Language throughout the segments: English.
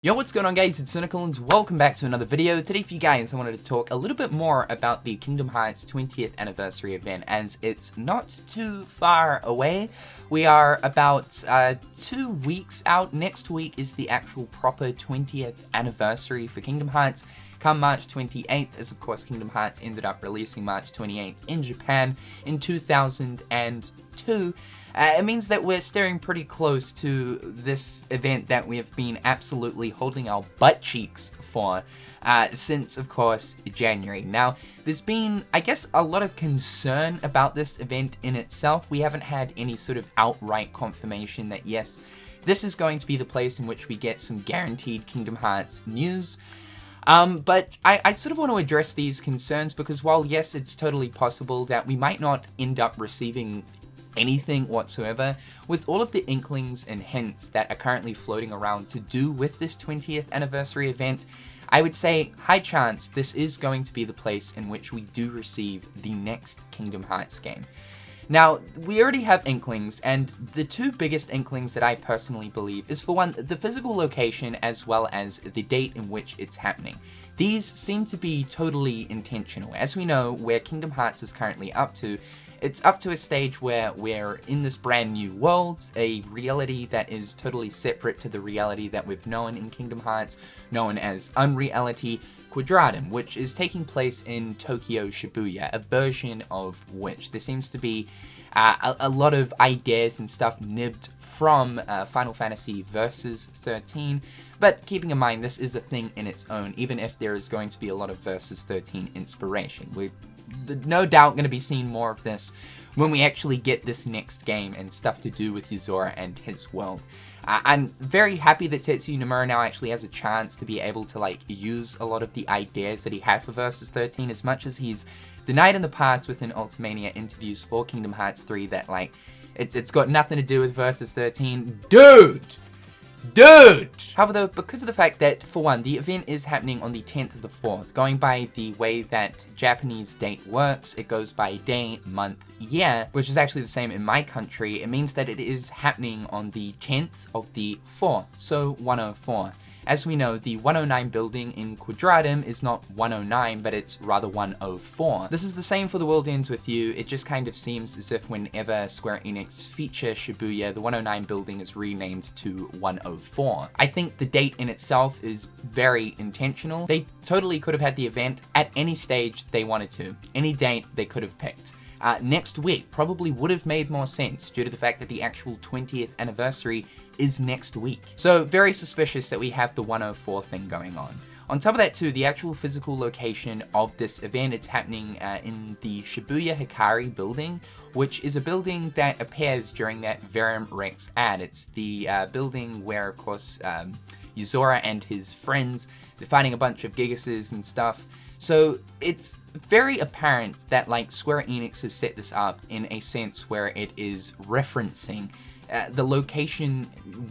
Yo, what's going on guys, it's Cynical and welcome back to another video. Today for you guys I wanted to talk a little bit more about the Kingdom Hearts 20th anniversary event, as it's not too far away. We are about 2 weeks out. Next week is the actual proper 20th anniversary for Kingdom Hearts. Come March 28th, as of course Kingdom Hearts ended up releasing March 28th in Japan in 2002. It means that we're staring pretty close to this event that we have been absolutely holding our butt cheeks for since, of course, January. Now, there's been, I guess, a lot of concern about this event in itself. We haven't had any sort of outright confirmation that, yes, this is going to be the place in which we get some guaranteed Kingdom Hearts news. But I sort of want to address these concerns because while, yes, it's totally possible that we might not end up receiving anything whatsoever, with all of the inklings and hints that are currently floating around to do with this 20th anniversary event, I would say high chance this is going to be the place in which we do receive the next Kingdom Hearts game. Now, we already have inklings, and the two biggest inklings that I personally believe is, for one, the physical location as well as the date in which it's happening. These seem to be totally intentional. As we know, where Kingdom Hearts is currently up to, it's up to a stage where we're in this brand new world, a reality that is totally separate to the reality that we've known in Kingdom Hearts, known as Unreality Quadratum, which is taking place in Tokyo Shibuya, a version of which there seems to be a lot of ideas and stuff nibbed from Final Fantasy Versus 13, but keeping in mind this is a thing in its own, even if there is going to be a lot of Versus 13 inspiration. We're no doubt going to be seeing more of this when we actually get this next game and stuff to do with Yuzora and his world. I'm very happy that Tetsuya Nomura now actually has a chance to be able to use a lot of the ideas that he had for Versus 13, as much as he's denied in the past within Ultimania interviews for Kingdom Hearts 3 that it's got nothing to do with Versus 13. Dude! However though, because of the fact that, for one, the event is happening on the 10th of the 4th, going by the way that Japanese date works, it goes by day, month, year, which is actually the same in my country. It means that it is happening on the 10th of the 4th, so 104. As we know, the 109 building in Quadratum is not 109, but it's rather 104. This is the same for The World Ends With You. It just kind of seems as if whenever Square Enix feature Shibuya, the 109 building is renamed to 104. I think the date in itself is very intentional. They totally could have had the event at any stage they wanted to. Any date they could have picked. Next week probably would have made more sense due to the fact that the actual 20th anniversary is next week. So very suspicious that we have the 104 thing going on. On top of that too, the actual physical location of this event, it's happening in the Shibuya Hikari building, which is a building that appears during that Verum Rex ad. It's the building where, of course, Yuzora and his friends, they're fighting a bunch of Gigases and stuff. So it's very apparent that Square Enix has set this up in a sense where it is referencing the location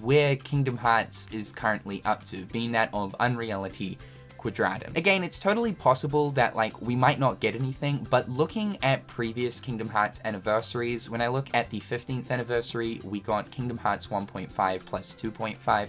where Kingdom Hearts is currently up to, being that of Unreality Quadratum. Again, it's totally possible that we might not get anything, but looking at previous Kingdom Hearts anniversaries, when I look at the 15th anniversary, we got Kingdom Hearts 1.5 plus 2.5.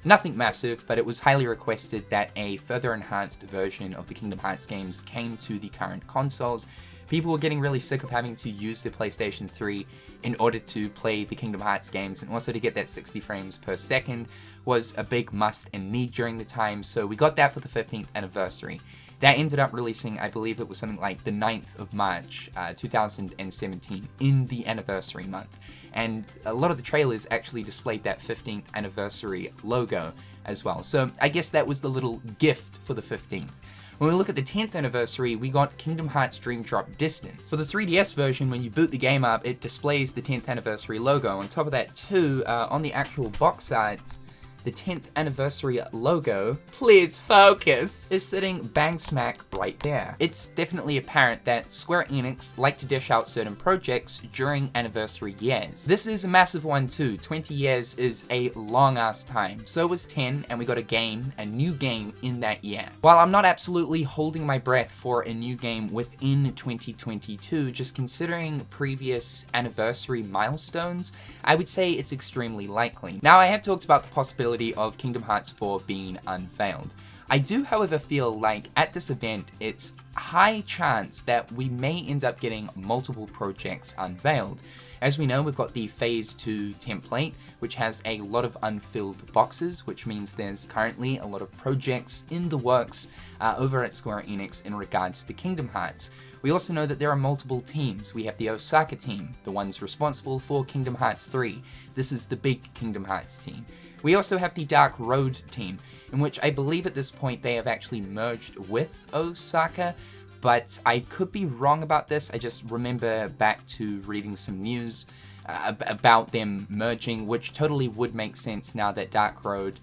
Nothing massive, but it was highly requested that a further enhanced version of the Kingdom Hearts games came to the current consoles. People were getting really sick of having to use the PlayStation 3 in order to play the Kingdom Hearts games, and also to get that 60 frames per second was a big must and need during the time, so we got that for the 15th anniversary. That ended up releasing, I believe it was something like the 9th of March, 2017, in the anniversary month. And a lot of the trailers actually displayed that 15th anniversary logo as well. So I guess that was the little gift for the 15th. When we look at the 10th anniversary, we got Kingdom Hearts Dream Drop Distance. So the 3DS version, when you boot the game up, it displays the 10th anniversary logo. On top of that too, on the actual box art, the 10th anniversary logo, please focus, is sitting bang smack right there. It's definitely apparent that Square Enix like to dish out certain projects during anniversary years. This is a massive one too. 20 years is a long ass time. So was 10, and we got a new game in that year. While I'm not absolutely holding my breath for a new game within 2022, just considering previous anniversary milestones, I would say it's extremely likely. Now, I have talked about the possibility possibility of Kingdom Hearts 4 being unveiled. I do, however, feel like at this event, it's high chance that we may end up getting multiple projects unveiled. As we know, we've got the Phase 2 template, which has a lot of unfilled boxes, which means there's currently a lot of projects in the works over at Square Enix in regards to Kingdom Hearts. We also know that there are multiple teams. We have the Osaka team, the ones responsible for Kingdom Hearts 3. This is the big Kingdom Hearts team. We also have the Dark Road team, in which I believe at this point they have actually merged with Osaka, but I could be wrong about this. I just remember back to reading some news about them merging, which totally would make sense now that Dark Road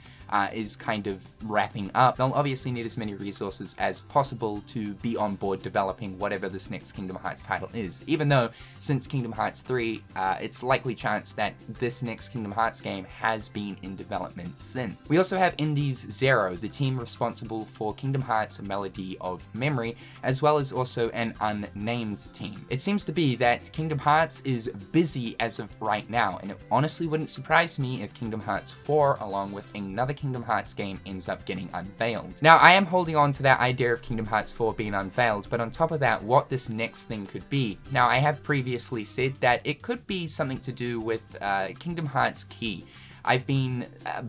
is kind of wrapping up. They'll obviously need as many resources as possible to be on board developing whatever this next Kingdom Hearts title is, even though since Kingdom Hearts 3, it's likely chance that this next Kingdom Hearts game has been in development since. We also have Indies Zero, the team responsible for Kingdom Hearts Melody of Memory, as well as also an unnamed team. It seems to be that Kingdom Hearts is busy as of right now, and it honestly wouldn't surprise me if Kingdom Hearts 4, along with another Kingdom Hearts game, ends up getting unveiled. Now, I am holding on to that idea of Kingdom Hearts 4 being unveiled, but on top of that, what this next thing could be. Now, I have previously said that it could be something to do with Kingdom Hearts Key. I've been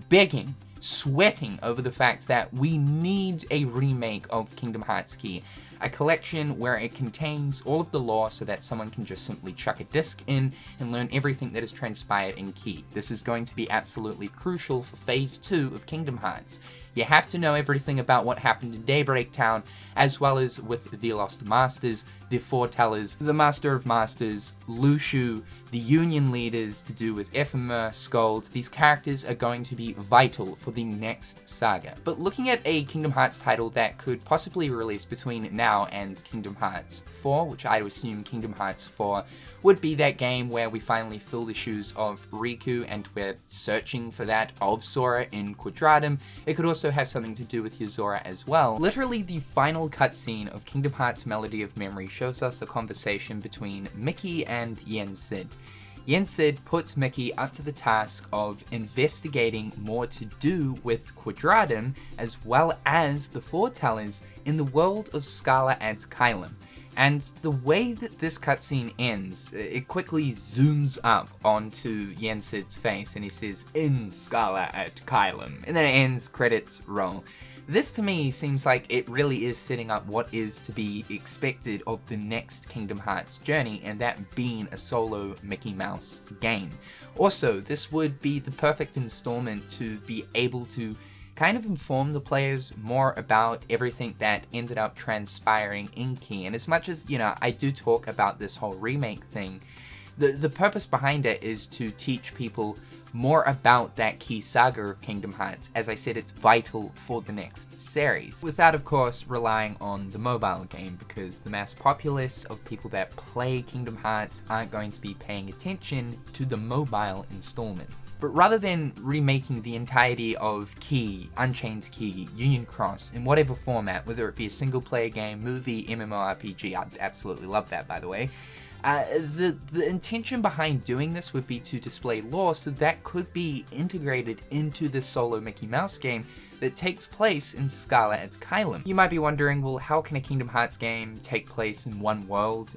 begging, sweating over the fact that we need a remake of Kingdom Hearts Key. A collection where it contains all of the lore so that someone can just simply chuck a disc in and learn everything that has transpired in Key. This is going to be absolutely crucial for Phase 2 of Kingdom Hearts. You have to know everything about what happened in Daybreak Town, as well as with the Lost Masters, the Foretellers, the Master of Masters, Lushu, the Union leaders to do with Ephemer, Scold. These characters are going to be vital for the next saga. But looking at a Kingdom Hearts title that could possibly release between now and Kingdom Hearts 4, which I would assume Kingdom Hearts 4 would be that game where we finally fill the shoes of Riku and we're searching for that of Sora in Quadratum. It could also have something to do with Yozora as well. Literally, the final cutscene of Kingdom Hearts Melody of Memory shows us a conversation between Mickey and Yen Sid. Yen Sid puts Mickey up to the task of investigating more to do with Quadratum as well as the Foretellers in the world of Scala and Kylum. And the way that this cutscene ends, it quickly zooms up onto Yen Sid's face and he says, "In Scala at Kylum," and then it ends, credits roll. This to me seems like it really is setting up what is to be expected of the next Kingdom Hearts journey, and that being a solo Mickey Mouse game. Also, this would be the perfect installment to be able to kind of inform the players more about everything that ended up transpiring in Key. And as much as, you know, I do talk about this whole remake thing, the purpose behind it is to teach people more about that key saga of Kingdom Hearts. As I said, it's vital for the next series. Without, of course, relying on the mobile game, because the mass populace of people that play Kingdom Hearts aren't going to be paying attention to the mobile installments. But rather than remaking the entirety of Key, Unchained Key, Union Cross, in whatever format, whether it be a single player game, movie, MMORPG, I'd absolutely love that, by the way. The intention behind doing this would be to display lore so that could be integrated into the solo Mickey Mouse game that takes place in Scala and Kylum. You might be wondering, well, how can a Kingdom Hearts game take place in one world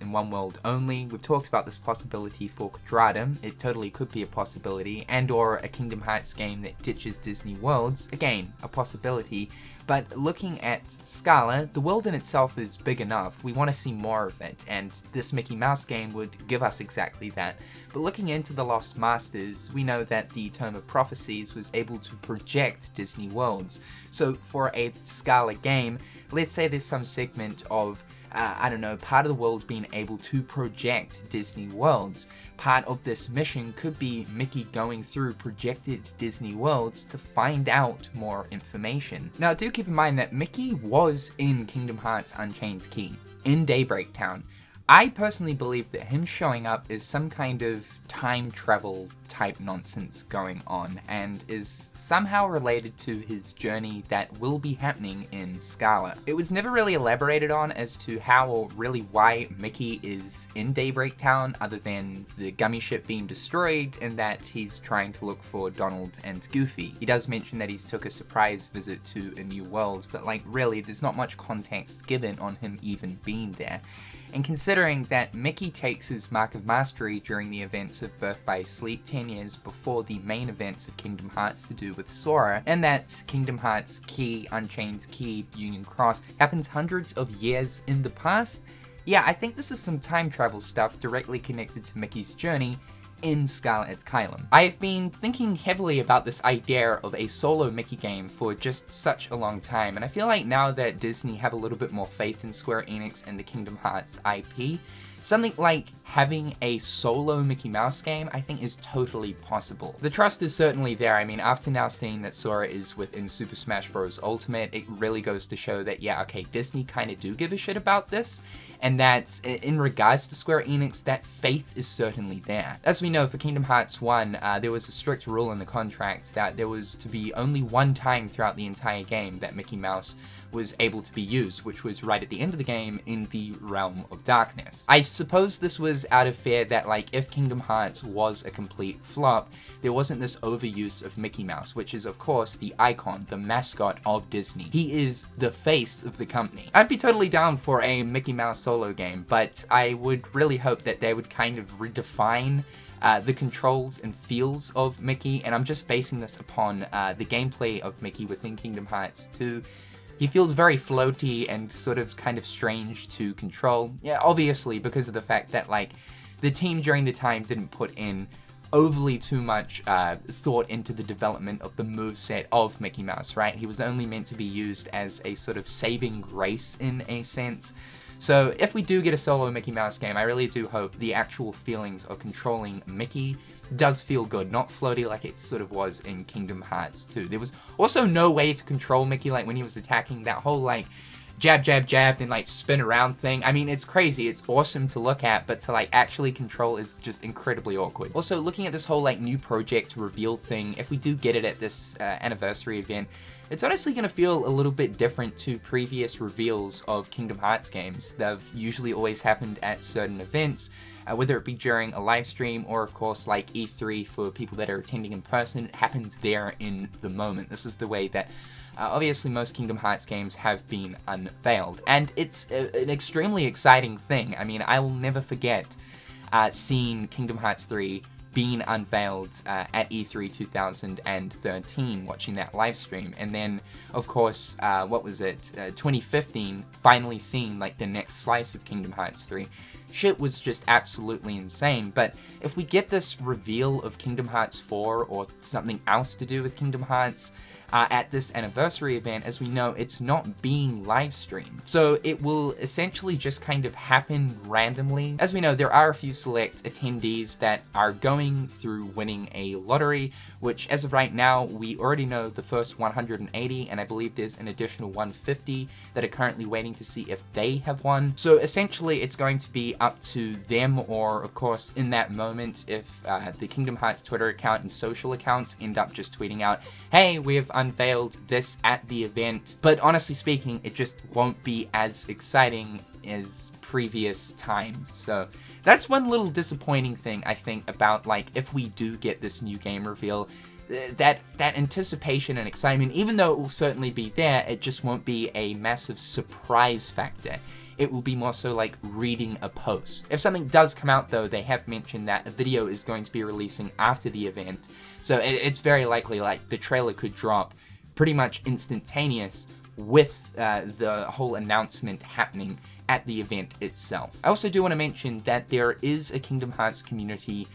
only? We've talked about this possibility for Quadratum. It totally could be a possibility, and or a Kingdom Hearts game that ditches Disney worlds. Again, a possibility. But looking at Scala, the world in itself is big enough. We want to see more of it, and this Mickey Mouse game would give us exactly that. But looking into the Lost Masters, we know that the Tome of Prophecies was able to project Disney worlds. So for a Scala game, let's say there's some segment of I don't know, part of the world being able to project Disney worlds. Part of this mission could be Mickey going through projected Disney worlds to find out more information. Now, do keep in mind that Mickey was in Kingdom Hearts Unchained Key, in Daybreak Town. I personally believe that him showing up is some kind of time travel type nonsense going on, and is somehow related to his journey that will be happening in Scarlet. It was never really elaborated on as to how or really why Mickey is in Daybreak Town, other than the gummy ship being destroyed and that he's trying to look for Donald and Goofy. He does mention that he's took a surprise visit to a new world, but like really there's not much context given on him even being there. And considering that Mickey takes his Mark of Mastery during the events of Birth by Sleep 10 years before the main events of Kingdom Hearts to do with Sora, and that Kingdom Hearts Key, Unchained Key, Union Cross happens hundreds of years in the past, yeah, I think this is some time travel stuff directly connected to Mickey's journey in Scarlet Kylam. I have been thinking heavily about this idea of a solo Mickey game for just such a long time, and I feel like now that Disney have a little bit more faith in Square Enix and the Kingdom Hearts IP, something like having a solo Mickey Mouse game I think is totally possible. The trust is certainly there. I mean, after now seeing that Sora is within Super Smash Bros. Ultimate, it really goes to show that, yeah, okay, Disney kind of do give a shit about this, and that in regards to Square Enix, that faith is certainly there. As we know, for Kingdom Hearts 1, there was a strict rule in the contract that there was to be only one time throughout the entire game that Mickey Mouse was able to be used, which was right at the end of the game in the Realm of Darkness. I suppose this was out of fear that, like, if Kingdom Hearts was a complete flop, there wasn't this overuse of Mickey Mouse, which is of course the icon, the mascot of Disney. He is the face of the company. I'd be totally down for a Mickey Mouse solo game, but I would really hope that they would kind of redefine the controls and feels of Mickey, and I'm just basing this upon the gameplay of Mickey within Kingdom Hearts 2. He feels very floaty and sort of kind of strange to control. Yeah, obviously because of the fact that, like, the team during the time didn't put in overly too much thought into the development of the moveset of Mickey Mouse, right? He was only meant to be used as a sort of saving grace in a sense. So if we do get a solo Mickey Mouse game, I really do hope the actual feelings of controlling Mickey does feel good, not floaty like it sort of was in Kingdom Hearts 2. There was also no way to control Mickey, like when he was attacking, that whole like jab, jab, jab, then like spin around thing. I mean, it's crazy, it's awesome to look at, but to like actually control is just incredibly awkward. Also, looking at this whole like new project reveal thing, if we do get it at this anniversary event, it's honestly going to feel a little bit different to previous reveals of Kingdom Hearts games. They've usually always happened at certain events, whether it be during a live stream or of course like E3 for people that are attending in person. It happens there in the moment. This is the way that obviously most Kingdom Hearts games have been unveiled, and it's an extremely exciting thing. I mean, I will never forget seeing Kingdom Hearts 3 being unveiled at E3 2013, watching that live stream, and then of course what was it, 2015, finally seeing like the next slice of Kingdom Hearts 3. Shit was just absolutely insane. But if we get this reveal of Kingdom Hearts 4 or something else to do with Kingdom Hearts at this anniversary event, as we know, it's not being live streamed. So it will essentially just kind of happen randomly. As we know, there are a few select attendees that are going through winning a lottery, which as of right now, we already know the first 180, and I believe there's an additional 150 that are currently waiting to see if they have won. So essentially, it's going to be up to them, or of course, in that moment, if the Kingdom Hearts Twitter account and social accounts end up just tweeting out, hey, we have unveiled this at the event. But honestly speaking, it just won't be as exciting as previous times. So that's one little disappointing thing, I think, about like if we do get this new game reveal. That anticipation and excitement, even though it will certainly be there, it just won't be a massive surprise factor. It will be more so like reading a post. If something does come out though, they have mentioned that a video is going to be releasing after the event. So it's very likely like the trailer could drop pretty much instantaneous with the whole announcement happening at the event itself. I also do want to mention that there is a Kingdom Hearts community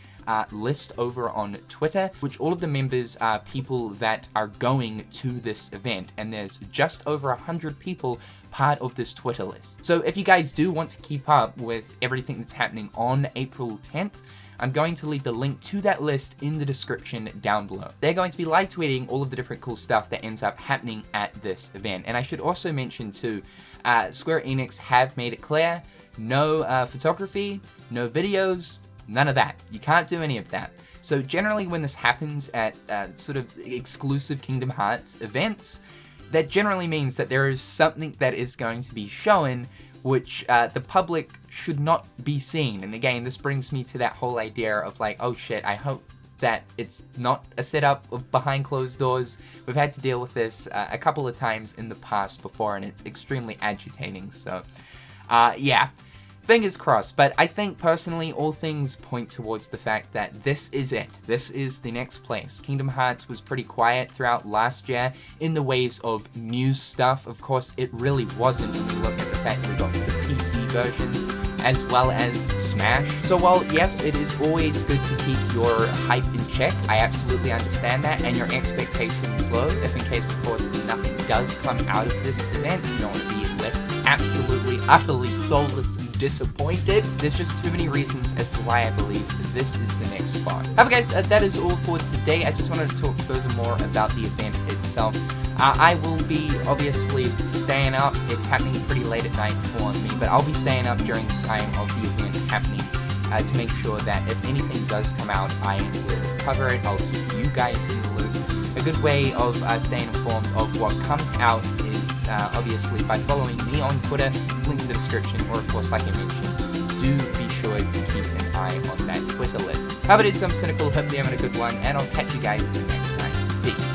list over on Twitter, which all of the members are people that are going to this event, and there's just over 100 people part of this Twitter list. So if you guys do want to keep up with everything that's happening on April 10th, I'm going to leave the link to that list in the description down below. They're going to be live tweeting all of the different cool stuff that ends up happening at this event. And I should also mention too, Square Enix have made it clear no photography, no videos, none of that. You can't do any of that. So generally when this happens at sort of exclusive Kingdom Hearts events, that generally means that there is something that is going to be shown which the public should not be seen. And again, this brings me to that whole idea of like, oh shit, I hope that it's not a setup of behind closed doors. We've had to deal with this a couple of times in the past before, and it's extremely agitating. So yeah, fingers crossed. But I think personally all things point towards the fact that this is it. This is the next place. Kingdom Hearts was pretty quiet throughout last year in the ways of news stuff. Of course, it really wasn't when you look at the fact that we got the PC versions as well as Smash. So while yes, it is always good to keep your hype in check, I absolutely understand that, and your expectations low, if in case of course nothing does come out of this event, you don't want to be left absolutely, utterly soulless and disappointed. There's just too many reasons as to why I believe this is the next spot. However guys, that is all for today. I just wanted to talk furthermore about the event itself. I will be obviously staying up. It's happening pretty late at night for me, but I'll be staying up during the time of the event happening to make sure that if anything does come out, I will cover it. I'll keep you guys in the loop. A good way of staying informed of what comes out is obviously by following me on Twitter, link in the description, or of course, like I mentioned, do be sure to keep an eye on that Twitter list. However, I'm Cynical, hope you're having a good one, and I'll catch you guys next time. Peace.